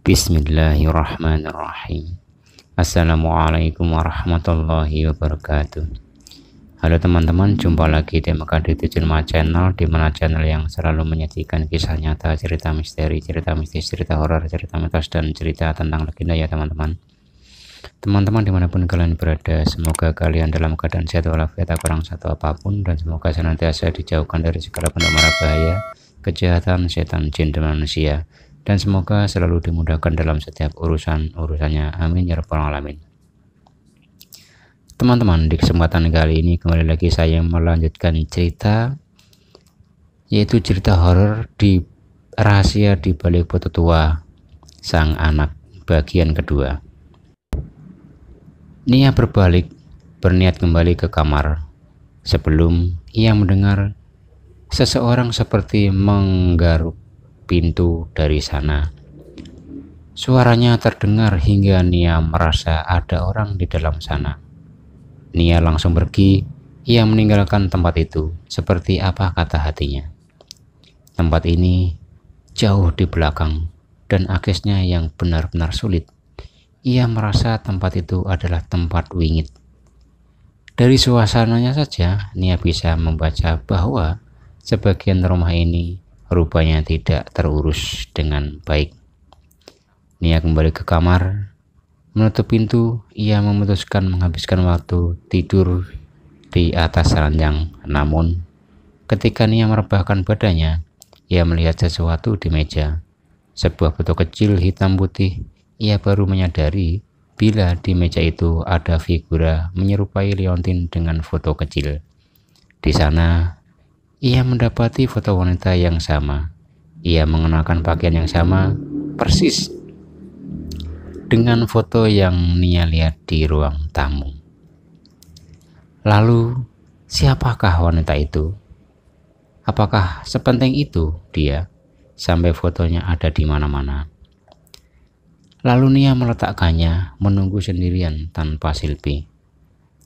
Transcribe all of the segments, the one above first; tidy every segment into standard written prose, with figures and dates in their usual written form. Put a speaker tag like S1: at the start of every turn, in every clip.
S1: Bismillahirrahmanirrahim. Assalamualaikum warahmatullahi wabarakatuh. Halo teman-teman, jumpa lagi di Mekadit Cinema Channel, di mana channel yang selalu menyajikan kisah nyata, cerita misteri, cerita mistis, cerita horor, cerita mitos, dan cerita tentang legenda ya teman-teman. Teman-teman dimanapun kalian berada, semoga kalian dalam keadaan sehat walafiat, tak kurang satu apapun, dan semoga senantiasa dijauhkan dari segala bentuk mara bahaya, kejahatan, setan, jin, dan manusia, dan semoga selalu dimudahkan dalam setiap urusannya. Amin ya rabbal alamin. Teman-teman, di kesempatan kali ini kembali lagi saya melanjutkan cerita, yaitu cerita horor di rahasia di balik foto tua sang anak bagian kedua. Nia berbalik, berniat kembali ke kamar sebelum ia mendengar seseorang seperti menggaruk pintu dari sana. Suaranya terdengar hingga Nia merasa ada orang di dalam sana. Nia langsung pergi, ia meninggalkan tempat itu. Seperti apa kata hatinya? Tempat ini jauh di belakang dan aksesnya yang benar-benar sulit. Ia merasa tempat itu adalah tempat wingit. Dari suasananya saja, Nia bisa membaca bahwa sebagian rumah ini rupanya tidak terurus dengan baik. Nia kembali ke kamar, menutup pintu. Ia memutuskan menghabiskan waktu tidur di atas ranjang. Namun, ketika Nia merebahkan badannya, ia melihat sesuatu di meja. Sebuah foto kecil hitam putih. Ia baru menyadari bila di meja itu ada figura menyerupai Leontin dengan foto kecil. Di sana, ia mendapati foto wanita yang sama. Ia mengenakan pakaian yang sama persis dengan foto yang Nia lihat di ruang tamu. Lalu, siapakah wanita itu? Apakah sepenting itu dia sampai fotonya ada di mana-mana? Lalu Nia meletakkannya, menunggu sendirian tanpa Silpi.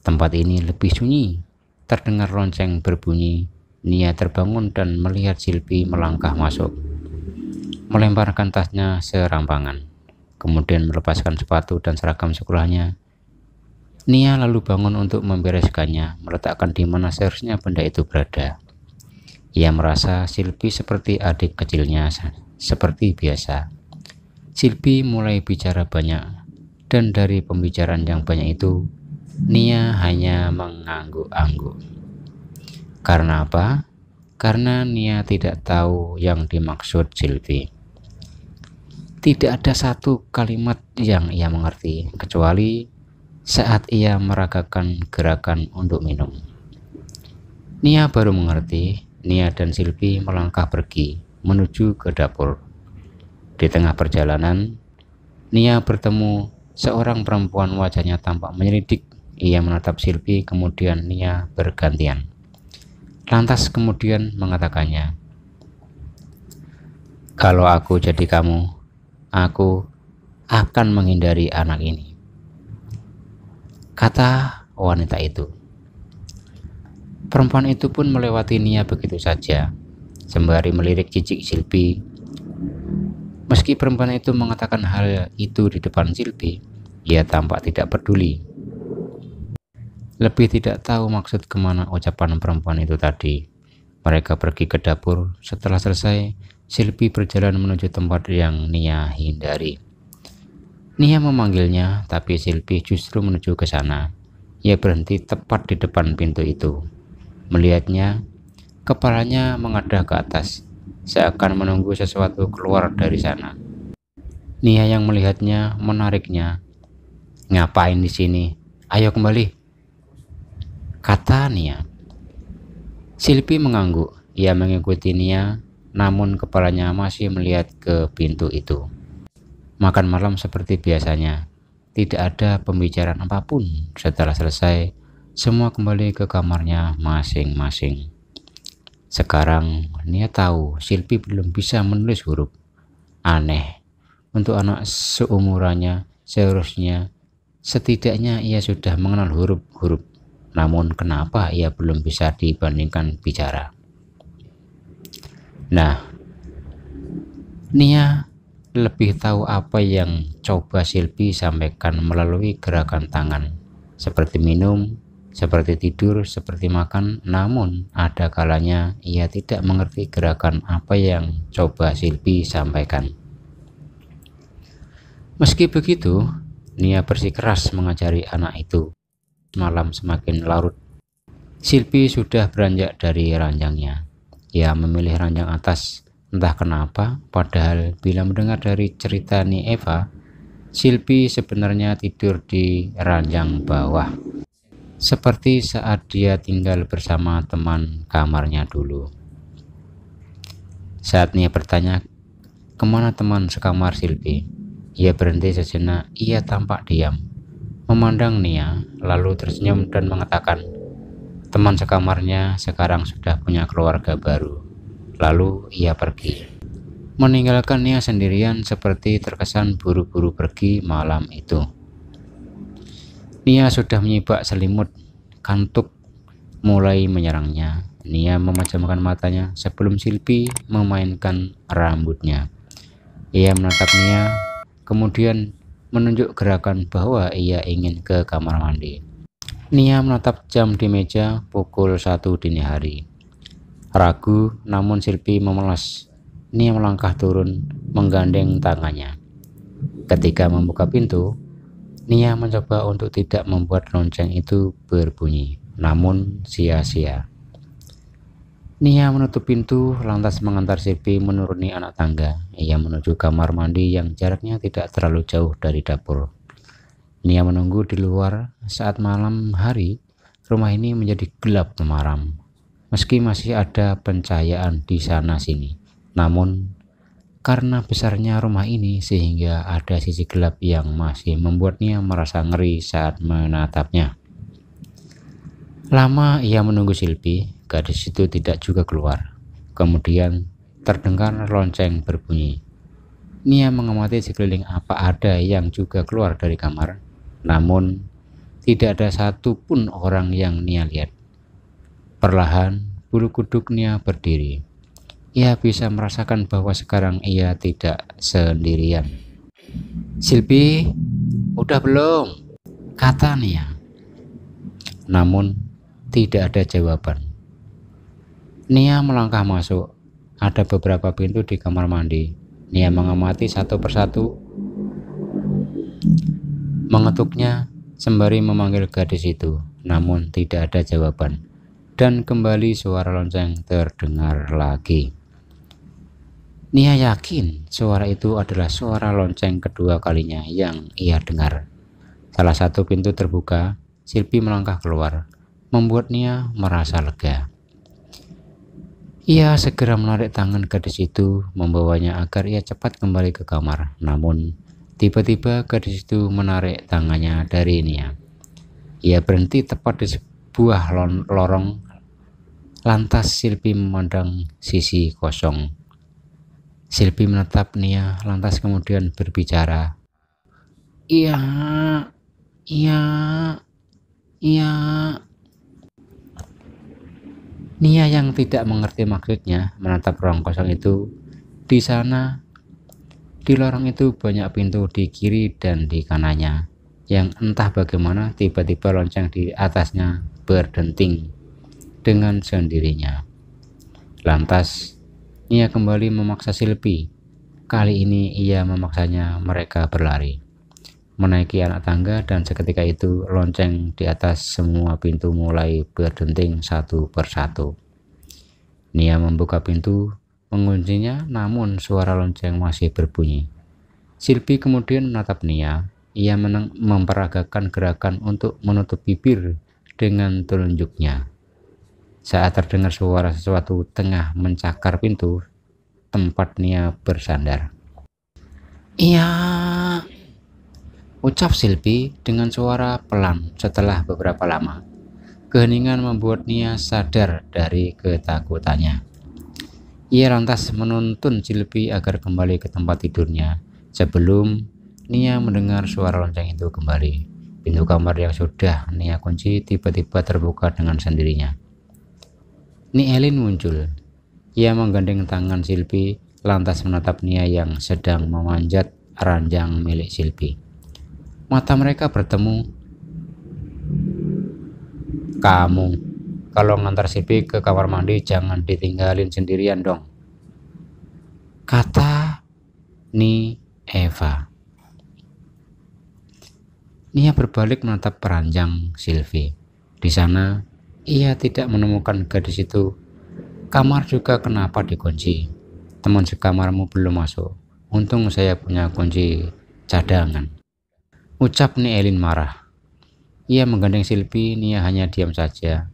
S1: Tempat ini lebih sunyi. Terdengar lonceng berbunyi. Nia terbangun dan melihat Silpi melangkah masuk, melemparkan tasnya serampangan, kemudian melepaskan sepatu dan seragam sekolahnya. Nia lalu bangun untuk membereskannya, meletakkan di mana seharusnya benda itu berada. Ia merasa Silpi seperti adik kecilnya, seperti biasa. Silpi mulai bicara banyak, dan dari pembicaraan yang banyak itu, Nia hanya mengangguk-angguk. Karena apa? Karena Nia tidak tahu yang dimaksud Silpi. Tidak ada satu kalimat yang ia mengerti, kecuali saat ia meragakan gerakan untuk minum. Nia baru mengerti. Nia dan Silpi melangkah pergi menuju ke dapur. Di tengah perjalanan, Nia bertemu seorang perempuan, wajahnya tampak menyelidik. Ia menatap Silpi, kemudian Nia bergantian. Lantas kemudian mengatakannya, "Kalau aku jadi kamu, aku akan menghindari anak ini," kata wanita itu. Perempuan itu pun melewati Nia begitu saja, sembari melirik jijik Silpi. Meski perempuan itu mengatakan hal itu di depan Silpi, ia tampak tidak peduli. Lebih tidak tahu maksud kemana ucapan perempuan itu tadi. Mereka pergi ke dapur. Setelah selesai, Silpi berjalan menuju tempat yang Nia hindari. Nia memanggilnya, tapi Silpi justru menuju ke sana. Ia berhenti tepat di depan pintu itu. Melihatnya, kepalanya mengadah ke atas, seakan menunggu sesuatu keluar dari sana. Nia yang melihatnya menariknya. "Ngapain di sini? Ayo kembali," kata Nia. Silpi mengangguk. Ia mengikuti Nia, namun kepalanya masih melihat ke pintu itu. Makan malam seperti biasanya. Tidak ada pembicaraan apapun. Setelah selesai, semua kembali ke kamarnya masing-masing. Sekarang Nia tahu Silpi belum bisa menulis huruf. Aneh. Untuk anak seumurannya, seharusnya setidaknya ia sudah mengenal huruf-huruf. Namun kenapa ia belum bisa dibandingkan bicara? Nah, Nia lebih tahu apa yang coba Silpi sampaikan melalui gerakan tangan, seperti minum, seperti tidur, seperti makan. Namun ada kalanya ia tidak mengerti gerakan apa yang coba Silpi sampaikan. Meski begitu, Nia bersikeras mengajari anak itu. Malam semakin larut. Silpi sudah beranjak dari ranjangnya. Ia memilih ranjang atas. Entah kenapa, padahal bila mendengar dari cerita Ni Eva, Silpi sebenarnya tidur di ranjang bawah, seperti saat dia tinggal bersama teman kamarnya dulu. Saat Nia bertanya, kemana teman sekamar Silpi? Ia berhenti sejenak. Ia tampak diam, memandang Nia, lalu tersenyum dan mengatakan, teman sekamarnya sekarang sudah punya keluarga baru. Lalu ia pergi, meninggalkan Nia sendirian seperti terkesan buru-buru pergi malam itu. Nia sudah menyibak selimut, kantuk mulai menyerangnya. Nia memejamkan matanya sebelum Silpi memainkan rambutnya. Ia menatap Nia, kemudian menunjuk gerakan bahwa ia ingin ke kamar mandi. Nia menatap jam di meja, pukul 1 dini hari. Ragu, namun Silpi memelas. Nia melangkah turun, menggandeng tangannya. Ketika membuka pintu, Nia mencoba untuk tidak membuat lonceng itu berbunyi, namun sia-sia. Nia menutup pintu, lantas mengantar Silpi menuruni anak tangga. Ia menuju kamar mandi yang jaraknya tidak terlalu jauh dari dapur. Nia menunggu di luar. Saat malam hari, rumah ini menjadi gelap temaram. Meski masih ada pencahayaan di sana-sini, namun karena besarnya rumah ini sehingga ada sisi gelap yang masih membuat Nia merasa ngeri saat menatapnya. Lama ia menunggu Silpi, gadis itu tidak juga keluar. Kemudian terdengar lonceng berbunyi. Nia mengamati sekeliling apa ada yang juga keluar dari kamar, namun tidak ada satupun orang yang Nia lihat. Perlahan bulu kuduk Nia berdiri. Ia bisa merasakan bahwa sekarang ia tidak sendirian. Silpi, udah belum? Kata Nia. Namun tidak ada jawaban. Nia melangkah masuk. Ada beberapa pintu di kamar mandi. Nia mengamati satu persatu. Mengetuknya sembari memanggil gadis itu, namun tidak ada jawaban. Dan kembali suara lonceng terdengar lagi. Nia yakin suara itu adalah suara lonceng kedua kalinya yang ia dengar. Salah satu pintu terbuka, Silpi melangkah keluar, membuat Nia merasa lega. Ia segera menarik tangan gadis itu, membawanya agar ia cepat kembali ke kamar. Namun, tiba-tiba gadis itu menarik tangannya dari Nia. Ia berhenti tepat di sebuah lorong. Lantas Silpi memandang sisi kosong. Silpi menatap Nia, lantas kemudian berbicara. Iya. Nia yang tidak mengerti maksudnya menatap ruang kosong itu. Di sana, di lorong itu banyak pintu di kiri dan di kanannya, yang entah bagaimana tiba-tiba lonceng di atasnya berdenting dengan sendirinya. Lantas Nia kembali memaksa Silpi. Kali ini ia memaksanya mereka berlari, menaiki anak tangga, dan seketika itu lonceng di atas semua pintu mulai berdenting satu persatu. Nia membuka pintu, menguncinya, namun suara lonceng masih berbunyi. Silpi kemudian menatap Nia. Ia memperagakan gerakan untuk menutup bibir dengan telunjuknya. Saat terdengar suara sesuatu tengah mencakar pintu tempat Nia bersandar. Iya, ucap Silpi dengan suara pelan. Setelah beberapa lama, keheningan membuat Nia sadar dari ketakutannya. Ia lantas menuntun Silpi agar kembali ke tempat tidurnya. Sebelum Nia mendengar suara lonceng itu kembali, pintu kamar yang sudah Nia kunci tiba-tiba terbuka dengan sendirinya. Ni Elin muncul. Ia menggandeng tangan Silpi, lantas menatap Nia yang sedang memanjat ranjang milik Silvi. Mata mereka bertemu. "Kamu, kalau ngantar Silvi ke kamar mandi jangan ditinggalin sendirian dong," kata Eva. Nia berbalik menatap ranjang Silvi. Di sana, ia tidak menemukan gadis itu. Kamar juga kenapa dikunci? Teman sekamarmu belum masuk. Untung saya punya kunci cadangan, ucap Elin marah. Ia menggandeng Silvi. Nia hanya diam saja.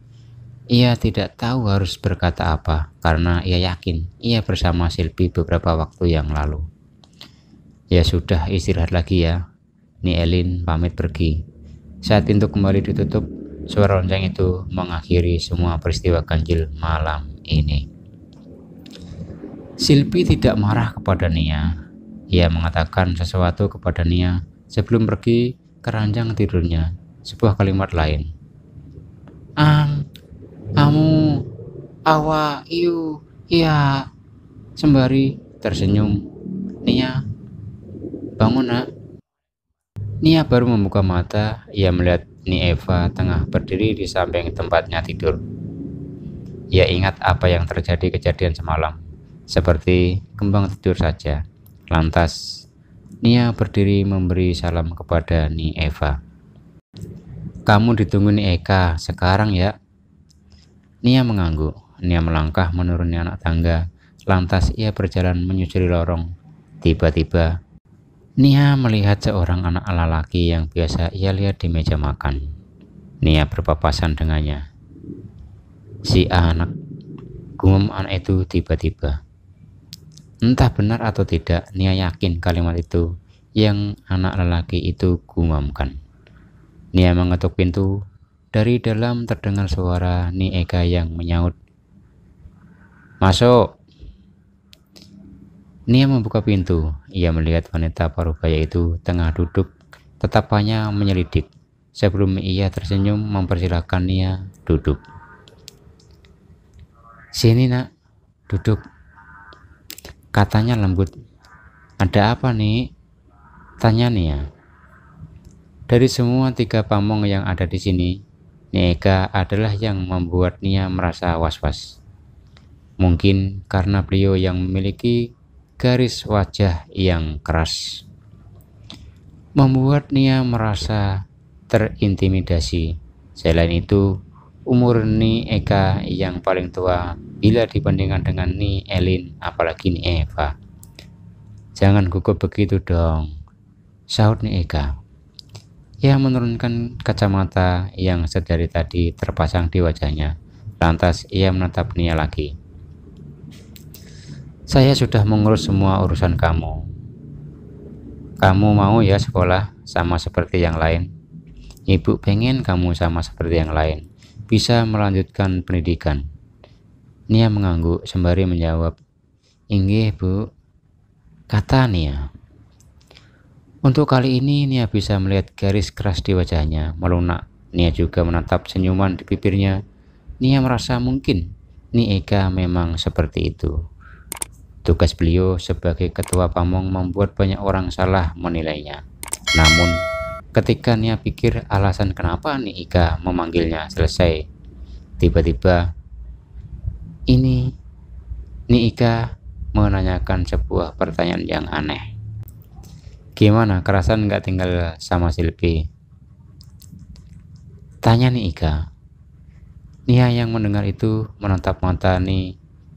S1: Ia tidak tahu harus berkata apa, karena ia yakin ia bersama Silvi beberapa waktu yang lalu. "Ya sudah, istirahat lagi ya." Elin pamit pergi. Saat pintu kembali ditutup, suara lonceng itu mengakhiri semua peristiwa ganjil malam ini. Silvi tidak marah kepada Nia. Ia mengatakan sesuatu kepada Nia sebelum pergi ke ranjang tidurnya. Sebuah kalimat lain. Amu, awa, iu, iya. Sembari tersenyum, "Nia, bangun nak." Nia baru membuka mata. Ia melihat Eva tengah berdiri di samping tempatnya tidur. Ia ingat apa yang terjadi kejadian semalam, seperti kembang tidur saja. Lantas, Nia berdiri memberi salam kepada Eva. "Kamu ditunggu Eka sekarang ya?" Nia mengangguk. Nia melangkah menuruni anak tangga. Lantas ia berjalan menyusuri lorong. Tiba-tiba, Nia melihat seorang anak lelaki yang biasa ia lihat di meja makan. Nia berpapasan dengannya. "Si anak," gumam anak itu tiba-tiba. Entah benar atau tidak, Nia yakin kalimat itu yang anak lelaki itu gumamkan. Nia mengetuk pintu. Dari dalam terdengar suara Eka yang menyaut, "Masuk." Nia membuka pintu. Ia melihat wanita parubaya itu tengah duduk, tatapannya menyelidik. Sebelum ia tersenyum mempersilahkan Nia duduk. "Sini nak, duduk," katanya lembut. "Ada apa nih?" tanya Nia. Dari semua 3 pamong yang ada di sini, Eka adalah yang membuat Nia merasa was-was. Mungkin karena beliau yang memiliki garis wajah yang keras, membuat Nia merasa terintimidasi. Selain itu, umur Eka yang paling tua bila dibandingkan dengan Elin, apalagi Eva. "Jangan gugup begitu dong," sahut Eka. Ia menurunkan kacamata yang sedari tadi terpasang di wajahnya. Lantas ia menatap Nia lagi. "Saya sudah mengurus semua urusan kamu. Kamu mau ya sekolah sama seperti yang lain? Ibu pengen kamu sama seperti yang lain, bisa melanjutkan pendidikan." Nia mengangguk sembari menjawab, "Inggih Bu," kata Nia. Untuk kali ini Nia bisa melihat garis keras di wajahnya melunak. Nia juga menatap senyuman di bibirnya. Nia merasa mungkin Eka memang seperti itu. Tugas beliau sebagai ketua pamong membuat banyak orang salah menilainya. Namun, ketika Nia pikir alasan kenapa Eka memanggilnya selesai, tiba-tiba Eka menanyakan sebuah pertanyaan yang aneh. "Gimana, kerasan nggak tinggal sama Silvi?" tanya Eka. Nia yang mendengar itu menatap mata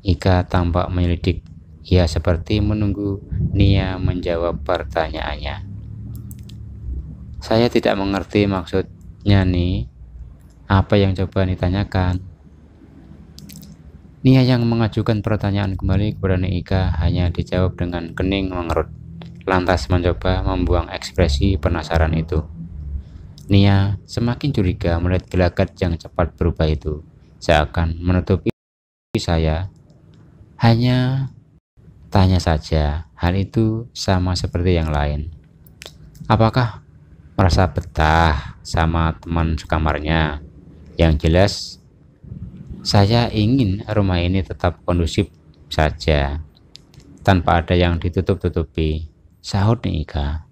S1: Eka tampak menyelidik. Ia seperti menunggu Nia menjawab pertanyaannya. "Saya tidak mengerti maksudnya apa yang coba ditanyakan?" Nia yang mengajukan pertanyaan kembali kepada Eka hanya dijawab dengan kening mengerut. Lantas mencoba membuang ekspresi penasaran itu. Nia semakin curiga melihat gelagat yang cepat berubah itu. Seakan menutupi saya. Hanya tanya saja, hal itu sama seperti yang lain. Apakah merasa betah sama teman sekamarnya? Yang jelas, saya ingin rumah ini tetap kondusif saja. tanpa ada yang ditutup-tutupi, sahut Nika.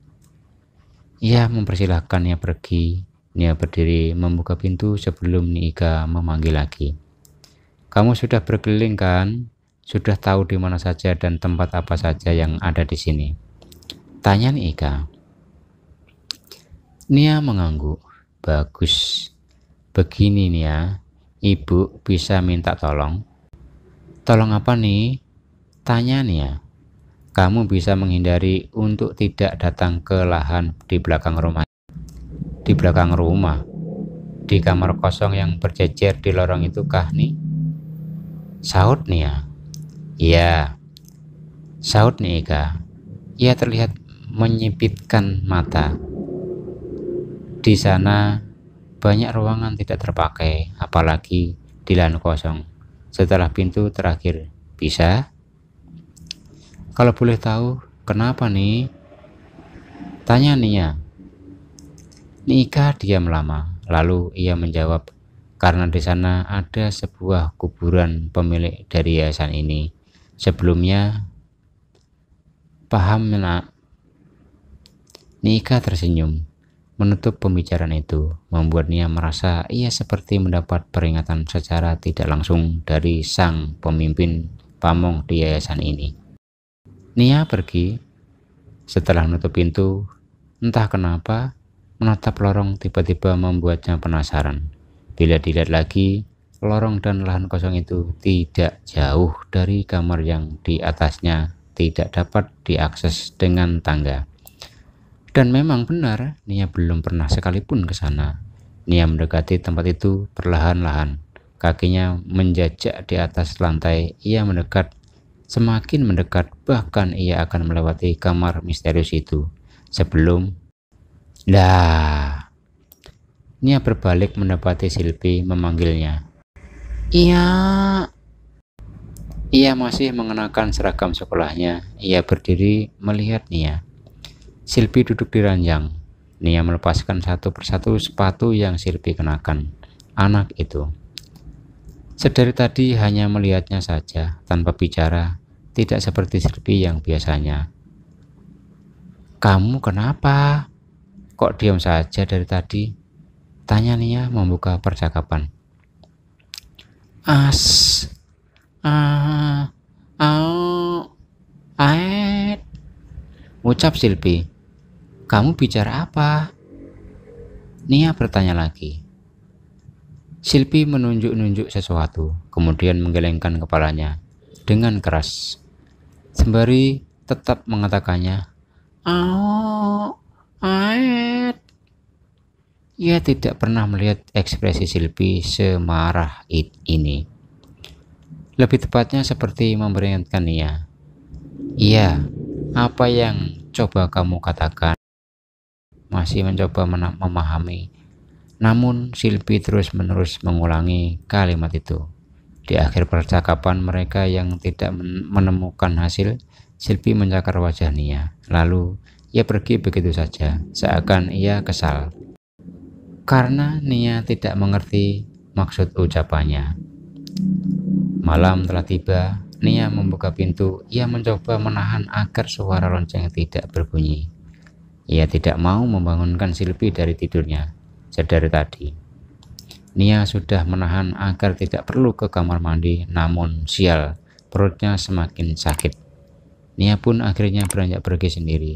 S1: Ia mempersilahkan Nia pergi. Nia berdiri membuka pintu sebelum Nika memanggil lagi. Kamu sudah berkeliling kan? Sudah tahu di mana saja dan tempat apa saja yang ada di sini? Tanya Nika. Nia mengangguk. Bagus. Begini Nia, Ibu bisa minta tolong. Tolong apa nih? Tanya Nia. Kamu bisa menghindari untuk tidak datang ke lahan di belakang rumah. Di belakang rumah? Di kamar kosong yang berjejer di lorong itu kah nih? Sahut Nia. Iya. Sahut Nika. Ia terlihat menyipitkan mata. Di sana banyak ruangan tidak terpakai, apalagi di lahan kosong. Setelah pintu terakhir, bisa? Kalau boleh tahu, kenapa nih? Tanya Nia. Nika diam lama, lalu ia menjawab, karena di sana ada sebuah kuburan pemilik dari yayasan ini. Sebelumnya, paham nak? Nika tersenyum. Menutup pembicaraan itu membuat Nia merasa ia seperti mendapat peringatan secara tidak langsung dari sang pemimpin pamong di yayasan ini. Nia pergi. Setelah menutup pintu, entah kenapa menatap lorong tiba-tiba membuatnya penasaran. Bila dilihat lagi, lorong dan lahan kosong itu tidak jauh dari kamar yang di atasnya tidak dapat diakses dengan tangga. Dan memang benar, Nia belum pernah sekalipun ke sana. Nia mendekati tempat itu perlahan-lahan. Kakinya menjajak di atas lantai. Ia mendekat, semakin mendekat, bahkan ia akan melewati kamar misterius itu. Sebelum Nia berbalik mendapati Silpi memanggilnya. Iya. Ia masih mengenakan seragam sekolahnya. Ia berdiri melihat Nia. Silpi duduk di ranjang. Nia melepaskan satu persatu sepatu yang Silpi kenakan. Anak itu. Sedari tadi hanya melihatnya saja, tanpa bicara, tidak seperti Silpi yang biasanya. Kamu kenapa? Kok diam saja dari tadi? Tanya Nia membuka percakapan. Ucap Silpi. Kamu bicara apa? Nia bertanya lagi. Silpi menunjuk-nunjuk sesuatu, kemudian menggelengkan kepalanya dengan keras, sembari tetap mengatakannya. Ia tidak pernah melihat ekspresi Silpi semarah ini. Lebih tepatnya seperti memperingatkan Nia. Iya, apa yang coba kamu katakan? Masih mencoba memahami. Namun Silpi terus-menerus mengulangi kalimat itu. Di akhir percakapan mereka yang tidak menemukan hasil, Silpi mencakar wajah Nia. Lalu ia pergi begitu saja, seakan ia kesal. Karena Nia tidak mengerti maksud ucapannya. Malam telah tiba. Nia membuka pintu. Ia mencoba menahan agar suara lonceng tidak berbunyi. Ia tidak mau membangunkan Silpi dari tidurnya sedari tadi. Nia sudah menahan agar tidak perlu ke kamar mandi, namun sial, perutnya semakin sakit. Nia pun akhirnya beranjak pergi sendiri.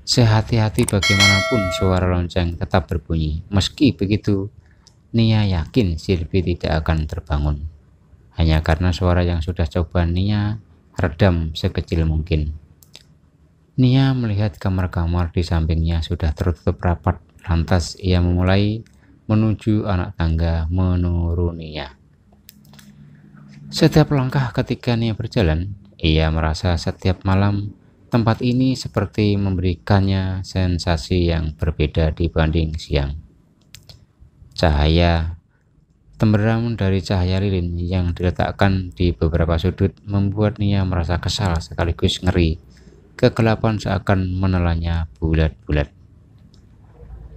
S1: Sehati-hati bagaimanapun suara lonceng tetap berbunyi. Meski begitu, Nia yakin Silpi tidak akan terbangun. Hanya karena suara yang sudah coba Nia redam sekecil mungkin. Nia melihat kamar-kamar di sampingnya sudah tertutup rapat. Lantas ia memulai menuju anak tangga menuruninya. Setiap langkah ketika Nia berjalan, ia merasa setiap malam tempat ini seperti memberikannya sensasi yang berbeda dibanding siang. Cahaya temberam dari cahaya lilin yang diletakkan di beberapa sudut membuat Nia merasa kesal sekaligus ngeri. Kegelapan seakan menelannya bulat-bulat.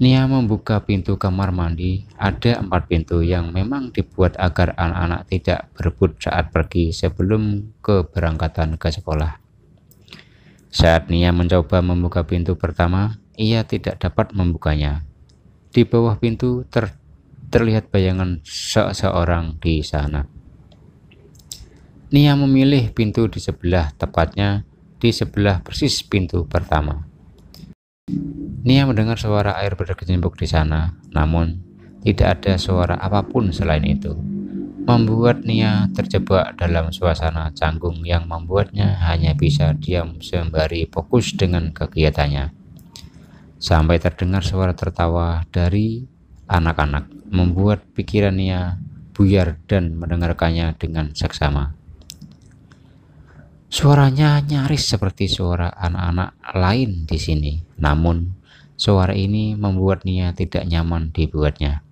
S1: Nia membuka pintu kamar mandi. Ada 4 pintu yang memang dibuat agar anak-anak tidak berebut saat pergi sebelum keberangkatan ke sekolah. Saat Nia mencoba membuka pintu pertama, ia tidak dapat membukanya. Di bawah pintu terlihat bayangan seseorang di sana. Nia memilih pintu di sebelah, tepatnya di sebelah persis pintu pertama. Nia mendengar suara air berkecimpung di sana, namun tidak ada suara apapun selain itu. Membuat Nia terjebak dalam suasana canggung yang membuatnya hanya bisa diam sembari fokus dengan kegiatannya. Sampai terdengar suara tertawa dari anak-anak, membuat pikiran Nia buyar dan mendengarkannya dengan seksama. Suaranya nyaris seperti suara anak-anak lain di sini, namun suara ini membuat Nia tidak nyaman dibuatnya.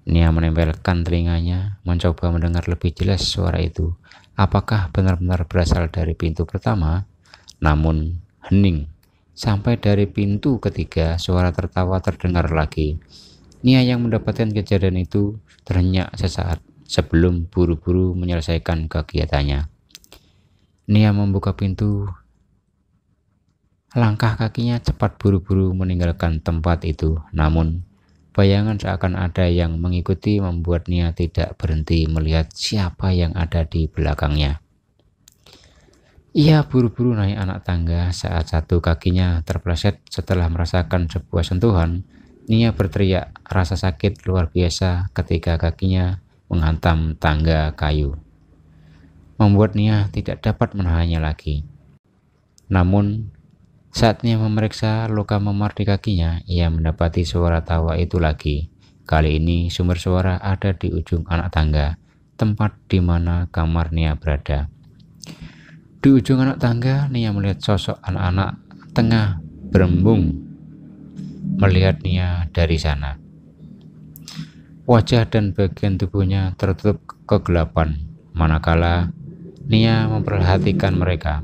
S1: Nia menempelkan telinganya, mencoba mendengar lebih jelas suara itu. Apakah benar-benar berasal dari pintu pertama? Namun hening. Sampai dari pintu ketiga, suara tertawa terdengar lagi. Nia yang mendapatkan kejadian itu terhenyak sesaat sebelum buru-buru menyelesaikan kegiatannya. Nia membuka pintu. Langkah kakinya cepat buru-buru meninggalkan tempat itu. Namun bayangan seakan ada yang mengikuti membuat Nia tidak berhenti melihat siapa yang ada di belakangnya. Ia buru-buru naik anak tangga saat satu kakinya terpeleset setelah merasakan sebuah sentuhan. Nia berteriak rasa sakit luar biasa ketika kakinya menghantam tangga kayu, membuat Nia tidak dapat menahannya lagi. Namun saat Nia memeriksa luka memar di kakinya, ia mendapati suara tawa itu lagi. Kali ini sumber suara ada di ujung anak tangga, tempat di mana kamar Nia berada. Di ujung anak tangga, Nia melihat sosok anak-anak tengah berembung melihat Nia dari sana. Wajah dan bagian tubuhnya tertutup kegelapan, manakala Nia memperhatikan mereka.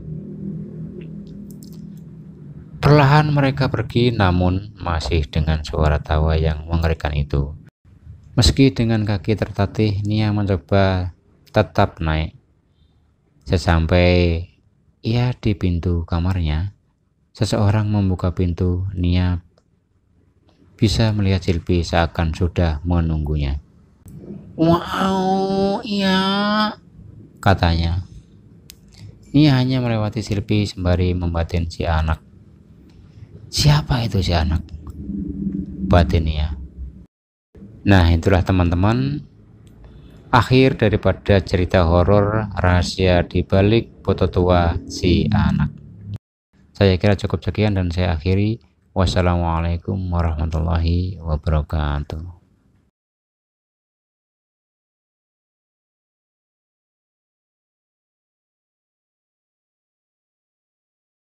S1: Perlahan mereka pergi, namun masih dengan suara tawa yang mengerikan itu. Meski dengan kaki tertatih, Nia mencoba tetap naik. Sesampai ia di pintu kamarnya, seseorang membuka pintu. Nia bisa melihat Silpi seakan sudah menunggunya. "Wow, iya," katanya. Nia hanya melewati Silpi sembari membatin si anak. Siapa itu si anak? Batin Nia. Nah, itulah teman-teman akhir daripada cerita horor rahasia di balik foto tua si anak. Saya kira cukup sekian dan saya akhiri. Wassalamualaikum warahmatullahi wabarakatuh.